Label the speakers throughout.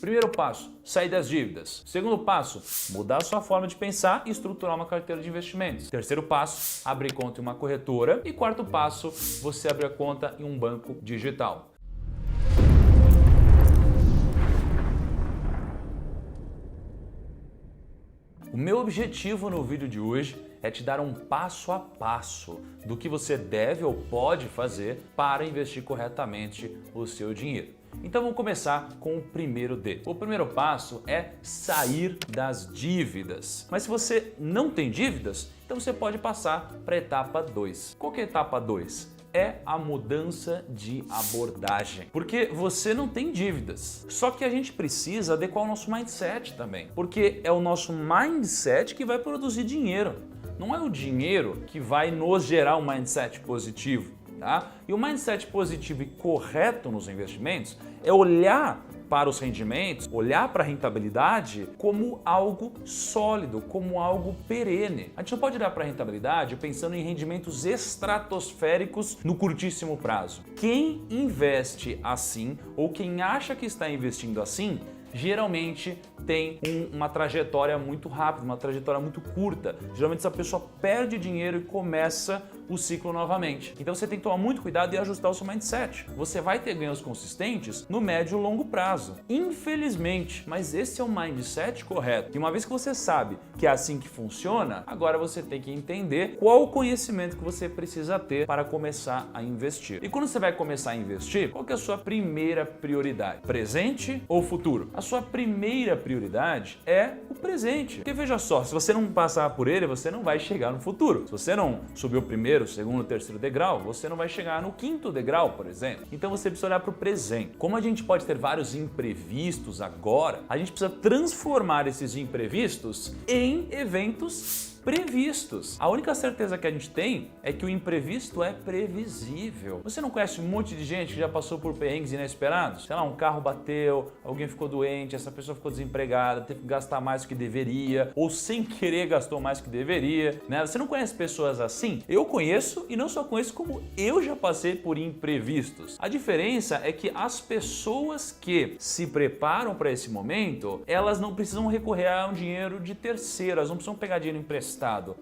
Speaker 1: Primeiro passo, sair das dívidas. Segundo passo, mudar a sua forma de pensar e estruturar uma carteira de investimentos. Terceiro passo, abrir conta em uma corretora. E quarto passo, você abrir a conta em um banco digital. O meu objetivo no vídeo de hoje é te dar um passo a passo do que você deve ou pode fazer para investir corretamente o seu dinheiro. Então vamos começar com o primeiro D. O primeiro passo é sair das dívidas. Mas se você não tem dívidas, então você pode passar para a etapa 2. Qual que é a etapa 2? É a mudança de abordagem. Porque você não tem dívidas. Só que a gente precisa adequar o nosso mindset também. Porque é o nosso mindset que vai produzir dinheiro. Não é o dinheiro que vai nos gerar um mindset positivo, tá? E o mindset positivo e correto nos investimentos é olhar para os rendimentos, olhar para a rentabilidade como algo sólido, como algo perene. A gente não pode olhar para a rentabilidade pensando em rendimentos estratosféricos no curtíssimo prazo. Quem investe assim ou quem acha que está investindo assim, geralmente tem uma trajetória muito rápida, uma trajetória muito curta. Geralmente essa pessoa perde dinheiro e começa o ciclo novamente. Então você tem que tomar muito cuidado e ajustar o seu mindset. Você vai ter ganhos consistentes no médio e longo prazo. Infelizmente, mas esse é o mindset correto. E uma vez que você sabe que é assim que funciona, agora você tem que entender qual o conhecimento que você precisa ter para começar a investir. E quando você vai começar a investir, qual que é a sua primeira prioridade? Presente ou futuro? A sua primeira prioridade é o presente. Porque veja só, se você não passar por ele, você não vai chegar no futuro. Se você não subir o primeiro, segundo, terceiro degrau, você não vai chegar no quinto degrau, por exemplo. Então você precisa olhar para o presente. Como a gente pode ter vários imprevistos agora, a gente precisa transformar esses imprevistos em eventos previstos. A única certeza que a gente tem é que o imprevisto é previsível. Você não conhece um monte de gente que já passou por perrengues inesperados? Sei lá, um carro bateu, alguém ficou doente, essa pessoa ficou desempregada, teve que gastar mais do que deveria, ou sem querer gastou mais do que deveria, né? Você não conhece pessoas assim? Eu conheço e não só conheço, como eu já passei por imprevistos. A diferença é que as pessoas que se preparam para esse momento, elas não precisam recorrer a um dinheiro de terceiro, elas não precisam pegar dinheiro emprestado.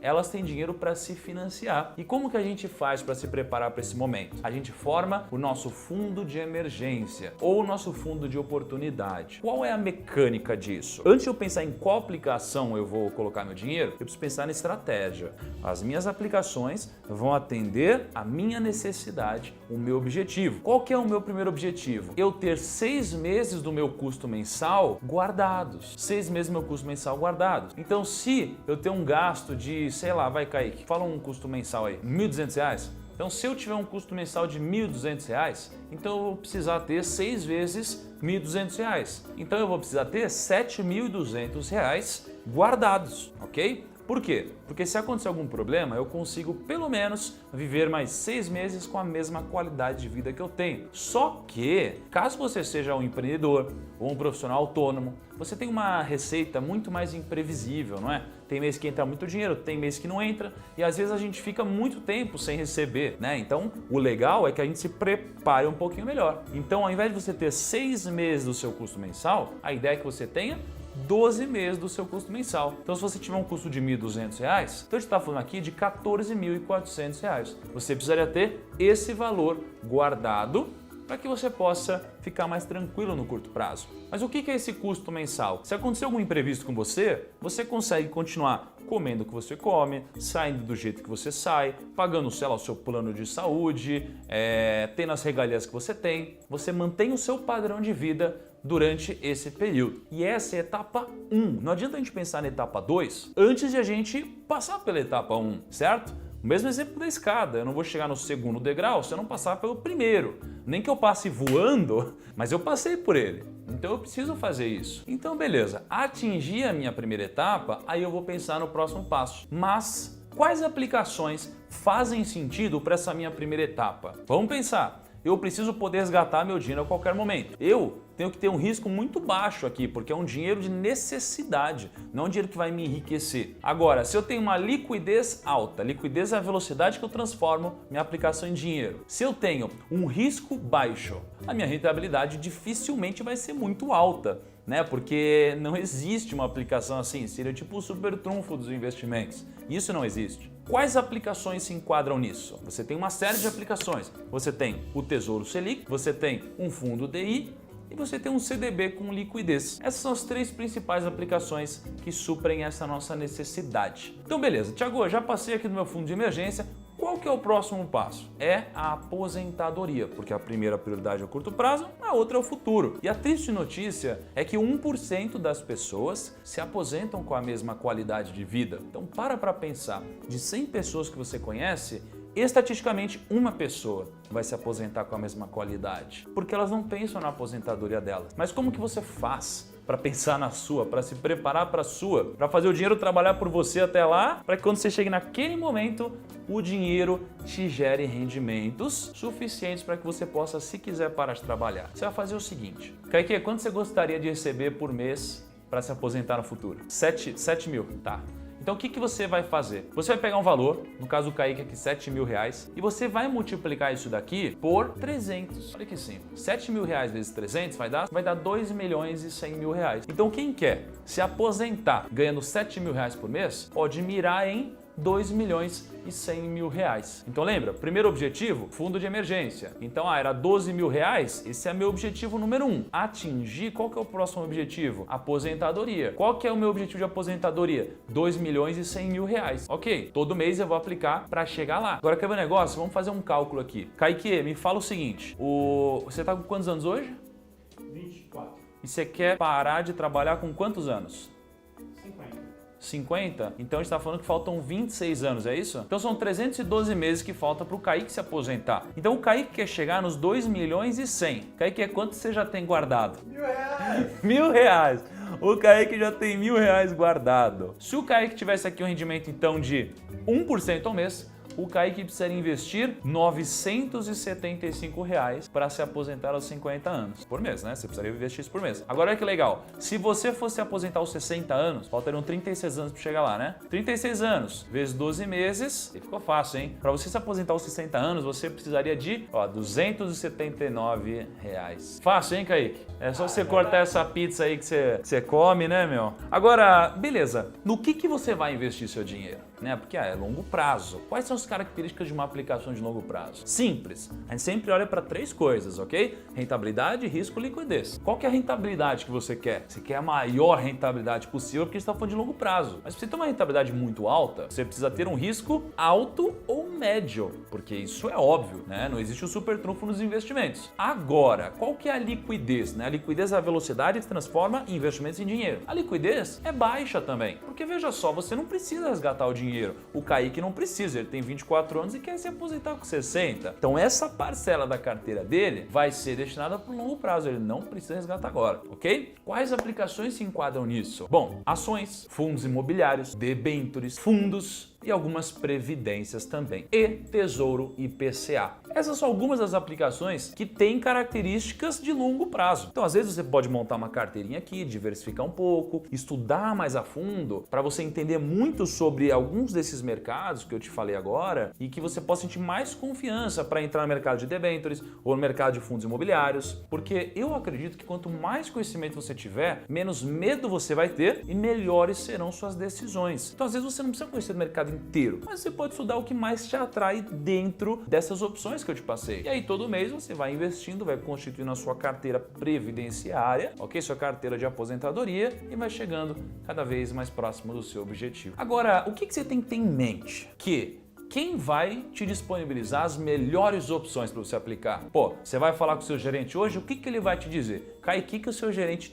Speaker 1: Elas têm dinheiro para se financiar. E como que a gente faz para se preparar para esse momento? A gente forma o nosso fundo de emergência ou o nosso fundo de oportunidade. Qual é a mecânica disso? Antes de eu pensar em qual aplicação eu vou colocar meu dinheiro, eu preciso pensar na estratégia. As minhas aplicações vão atender a minha necessidade, o meu objetivo. Qual que é o meu primeiro objetivo? Eu ter 6 meses do meu custo mensal guardados. 6 meses do meu custo mensal guardados. Então, se eu tenho um gasto de, sei lá, vai Kaique, fala um custo mensal aí, R$1.200. Então, se eu tiver um custo mensal de R$1.200, então eu vou precisar ter 6 vezes R$1.200. Então, eu vou precisar ter R$7.200 guardados, ok? Por quê? Porque se acontecer algum problema, eu consigo pelo menos viver mais 6 meses com a mesma qualidade de vida que eu tenho. Só que, caso você seja um empreendedor ou um profissional autônomo, você tem uma receita muito mais imprevisível, não é? Tem mês que entra muito dinheiro, tem mês que não entra e às vezes a gente fica muito tempo sem receber, né? Então, o legal é que a gente se prepare um pouquinho melhor. Então, ao invés de você ter 6 meses do seu custo mensal, a ideia é que você tenha 12 meses do seu custo mensal. Então, se você tiver um custo de R$1.200, então a gente está falando aqui de R$14.400. Você precisaria ter esse valor guardado para que você possa ficar mais tranquilo no curto prazo. Mas o que é esse custo mensal? Se acontecer algum imprevisto com você, você consegue continuar comendo o que você come, saindo do jeito que você sai, pagando, sei lá, o seu plano de saúde, tendo as regalias que você tem. Você mantém o seu padrão de vida durante esse período. E essa é a etapa 1. Não adianta a gente pensar na etapa 2 antes de a gente passar pela etapa 1, certo? O mesmo exemplo da escada, eu não vou chegar no segundo degrau se eu não passar pelo primeiro. Nem que eu passe voando, mas eu passei por ele. Então eu preciso fazer isso. Então beleza, atingir a minha primeira etapa, aí eu vou pensar no próximo passo. Mas quais aplicações fazem sentido para essa minha primeira etapa? Vamos pensar. Eu preciso poder resgatar meu dinheiro a qualquer momento. Eu tenho que ter um risco muito baixo aqui, porque é um dinheiro de necessidade, não um dinheiro que vai me enriquecer. Agora, se eu tenho uma liquidez alta, liquidez é a velocidade que eu transformo minha aplicação em dinheiro. Se eu tenho um risco baixo, a minha rentabilidade dificilmente vai ser muito alta. né? Porque não existe uma aplicação assim, seria tipo o super trunfo dos investimentos. Isso não existe. Quais aplicações se enquadram nisso? Você tem uma série de aplicações. Você tem o Tesouro Selic, você tem um fundo DI e você tem um CDB com liquidez. Essas são as 3 principais aplicações que suprem essa nossa necessidade. Então beleza, Thiago, eu já passei aqui no meu fundo de emergência. Qual que é o próximo passo? É a aposentadoria, porque a primeira prioridade é o curto prazo, a outra é o futuro. E a triste notícia é que 1% das pessoas se aposentam com a mesma qualidade de vida. Então para pensar, de 100 pessoas que você conhece, estatisticamente uma pessoa vai se aposentar com a mesma qualidade, porque elas não pensam na aposentadoria delas. Mas como que você faz para pensar na sua, para se preparar para a sua, para fazer o dinheiro trabalhar por você até lá, para que quando você chegue naquele momento, o dinheiro te gere rendimentos suficientes para que você possa, se quiser, parar de trabalhar. Você vai fazer o seguinte, Kaique, quanto você gostaria de receber por mês para se aposentar no futuro? 7 mil, tá. Então o que você vai fazer? Você vai pegar um valor, no caso do Kaique aqui, 7 mil reais, e você vai multiplicar isso daqui por 300. Olha que simples. 7 mil reais vezes 300 vai dar 2 milhões e 100 mil reais. Então quem quer se aposentar ganhando 7 mil reais por mês, pode mirar em 2 milhões e 100 mil reais. Então lembra, primeiro objetivo, fundo de emergência. Então era 12 mil reais, esse é meu objetivo número 1. Atingir, qual que é o próximo objetivo? Aposentadoria. Qual que é o meu objetivo de aposentadoria? 2 milhões e 100 mil reais. Ok, todo mês eu vou aplicar para chegar lá. Agora quer ver um negócio? Vamos fazer um cálculo aqui. Kaique, me fala o seguinte, você tá com quantos anos hoje?
Speaker 2: 24.
Speaker 1: E você quer parar de trabalhar com quantos anos?
Speaker 2: 50.
Speaker 1: 50? Então a gente está falando que faltam 26 anos, é isso? Então são 312 meses que falta para o Kaique se aposentar. Então o Kaique quer chegar nos 2 milhões e 100. Kaique, quanto você já tem guardado?
Speaker 2: R$1.000.
Speaker 1: R$1.000. O Kaique já tem R$1.000 guardado. Se o Kaique tivesse aqui um rendimento então de 1% ao mês, o Kaique precisaria investir R$975 para se aposentar aos 50 anos. Por mês, né? Você precisaria investir isso por mês. Agora olha que legal. Se você fosse aposentar aos 60 anos, faltariam 36 anos para chegar lá, né? 36 anos vezes 12 meses, e ficou fácil, hein? Para você se aposentar aos 60 anos, você precisaria de R$279. Fácil, hein, Kaique? É só você cortar essa pizza aí que você come, né, meu? Agora, beleza. No que você vai investir seu dinheiro? Né? Porque é longo prazo. Quais são as características de uma aplicação de longo prazo? Simples. A gente sempre olha para 3 coisas, ok? Rentabilidade, risco e liquidez. Qual que é a rentabilidade que você quer? Você quer a maior rentabilidade possível porque você está falando de longo prazo. Mas para você ter uma rentabilidade muito alta, você precisa ter um risco alto ou médio, porque isso é óbvio, né? Não existe o super trunfo nos investimentos. Agora, qual que é a liquidez? Né? A liquidez é a velocidade que transforma investimentos em dinheiro. A liquidez é baixa também, porque veja só, você não precisa resgatar o dinheiro. O Kaique não precisa, ele tem 24 anos e quer se aposentar com 60. Então essa parcela da carteira dele vai ser destinada para o longo prazo, ele não precisa resgatar agora, ok? Quais aplicações se enquadram nisso? Bom, ações, fundos imobiliários, debêntures, fundos e algumas previdências também. E Tesouro IPCA. Essas são algumas das aplicações que têm características de longo prazo. Então, às vezes você pode montar uma carteirinha aqui, diversificar um pouco, estudar mais a fundo para você entender muito sobre alguns desses mercados que eu te falei agora e que você possa sentir mais confiança para entrar no mercado de debêntures ou no mercado de fundos imobiliários, porque eu acredito que quanto mais conhecimento você tiver, menos medo você vai ter e melhores serão suas decisões. Então, às vezes você não precisa conhecer o mercado inteiro, mas você pode estudar o que mais te atrai dentro dessas opções que eu te passei. E aí todo mês você vai investindo, vai constituindo a sua carteira previdenciária, ok? Sua carteira de aposentadoria e vai chegando cada vez mais próximo do seu objetivo. Agora, o que você tem que ter em mente? Que quem vai te disponibilizar as melhores opções para você aplicar? Pô, você vai falar com o seu gerente hoje, o que ele vai te dizer? Kaique, o que o seu gerente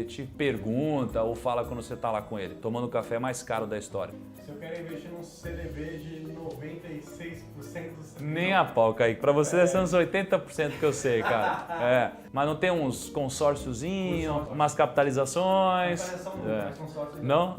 Speaker 1: te pergunta ou fala quando você está lá com ele, tomando o café mais caro da história?
Speaker 2: Se eu quero investir num CDB de 96%...
Speaker 1: Nem a pau, Kaique. Para você são uns 80% que eu sei, cara. Mas não tem uns consórciozinhos, umas capitalizações? Não?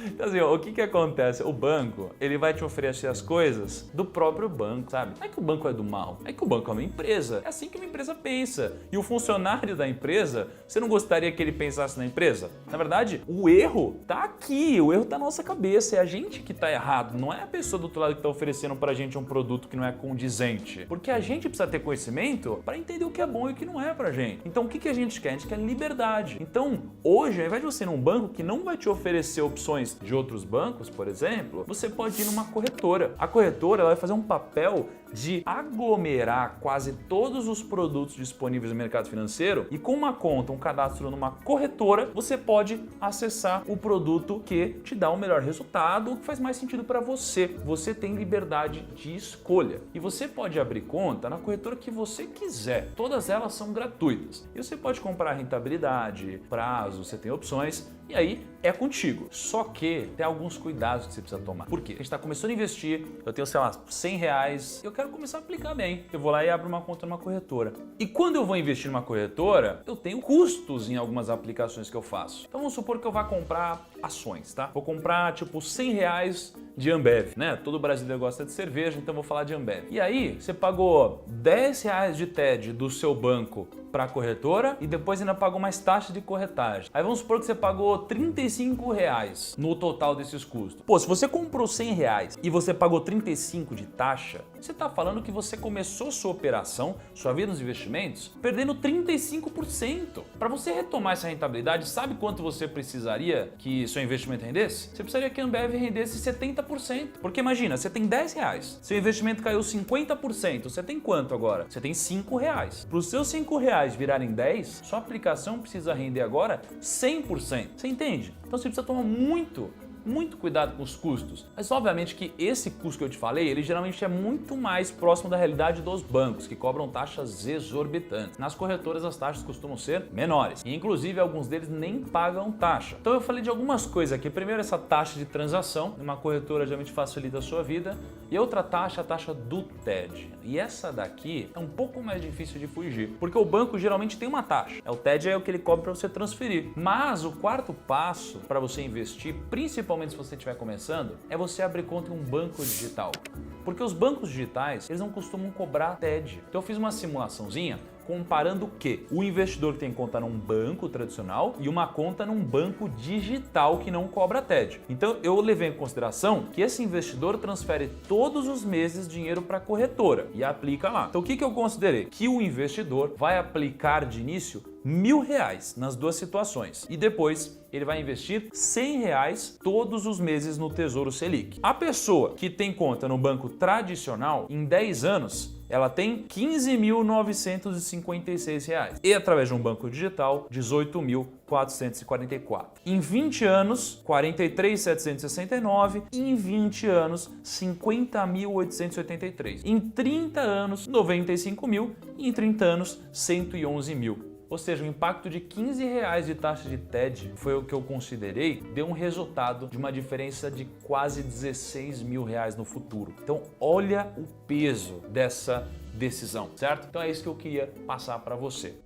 Speaker 1: Então assim, o que acontece? O banco, ele vai te oferecer as coisas do próprio banco, sabe? Não é que o banco é do mal, é que o banco é uma empresa. É assim que uma empresa pensa. E o funcionário da empresa empresa, você não gostaria que ele pensasse na empresa? Na verdade, o erro tá aqui, o erro tá na nossa cabeça, é a gente que tá errado, não é a pessoa do outro lado que tá oferecendo pra gente um produto que não é condizente. Porque a gente precisa ter conhecimento para entender o que é bom e o que não é pra gente. Então o que a gente quer? A gente quer liberdade. Então hoje, ao invés de você ir num banco que não vai te oferecer opções de outros bancos, por exemplo, você pode ir numa corretora. A corretora ela vai fazer um papel de aglomerar quase todos os produtos disponíveis no mercado financeiro e com uma conta, um cadastro numa corretora, você pode acessar o produto que te dá o melhor resultado, o que faz mais sentido para você. Você tem liberdade de escolha e você pode abrir conta na corretora que você quiser. Todas elas são gratuitas e você pode comprar rentabilidade, prazo, você tem opções. E aí é contigo. Só que tem alguns cuidados que você precisa tomar. Por quê? A gente está começando a investir, eu tenho, sei lá, R$100, eu quero começar a aplicar bem. Eu vou lá e abro uma conta numa corretora. E quando eu vou investir numa corretora, eu tenho custos em algumas aplicações que eu faço. Então vamos supor que eu vá comprar ações, tá? Vou comprar tipo R$100 de Ambev, né? Todo brasileiro gosta de cerveja, então vou falar de Ambev. E aí você pagou R$10 de TED do seu banco para a corretora e depois ainda pagou mais taxa de corretagem. Aí vamos supor que você pagou R$35 no total desses custos. Pô, se você comprou R$100 e você pagou 35 de taxa, você está falando que você começou sua operação, sua vida nos investimentos, perdendo 35%. Para você retomar essa rentabilidade, sabe quanto você precisaria que seu investimento rendesse? Você precisaria que a Ambev rendesse 70%. Porque imagina, você tem R$10, seu investimento caiu 50%, você tem quanto agora? Você tem R$5. Para os seus R$5 virarem 10, sua aplicação precisa render agora 100%. Você entende? Então você precisa tomar muito cuidado com os custos. Mas obviamente que esse custo que eu te falei, ele geralmente é muito mais próximo da realidade dos bancos, que cobram taxas exorbitantes. Nas corretoras as taxas costumam ser menores. E inclusive alguns deles nem pagam taxa. Então eu falei de algumas coisas aqui. Primeiro, essa taxa de transação. Uma corretora geralmente facilita a sua vida. E outra taxa, a taxa do TED. E essa daqui é um pouco mais difícil de fugir, porque o banco geralmente tem uma taxa. O TED é o que ele cobra para você transferir. Mas o quarto passo para você investir, principalmente se você estiver começando, é você abrir conta em um banco digital. Porque os bancos digitais, eles não costumam cobrar TED. Então eu fiz uma simulaçãozinha comparando o quê? O investidor que tem conta num banco tradicional e uma conta num banco digital que não cobra TED. Então eu levei em consideração que esse investidor transfere todos os meses dinheiro para a corretora e aplica lá. Então o que eu considerei? Que o investidor vai aplicar de início R$1.000 nas duas situações e depois ele vai investir R$100 todos os meses no Tesouro Selic. A pessoa que tem conta no banco tradicional, em 10 anos, ela tem R$ 15.956 e através de um banco digital, R$ 18.444. Em 20 anos, R$ 43.769 e em 20 anos, R$ 50.883. Em 30 anos, R$ 95.000 e em 30 anos, R$ 111.000. Ou seja, o impacto de R$15 de taxa de TED foi o que eu considerei, deu um resultado de uma diferença de quase R$16.000 no futuro. Então, olha o peso dessa decisão, certo? Então é isso que eu queria passar para você.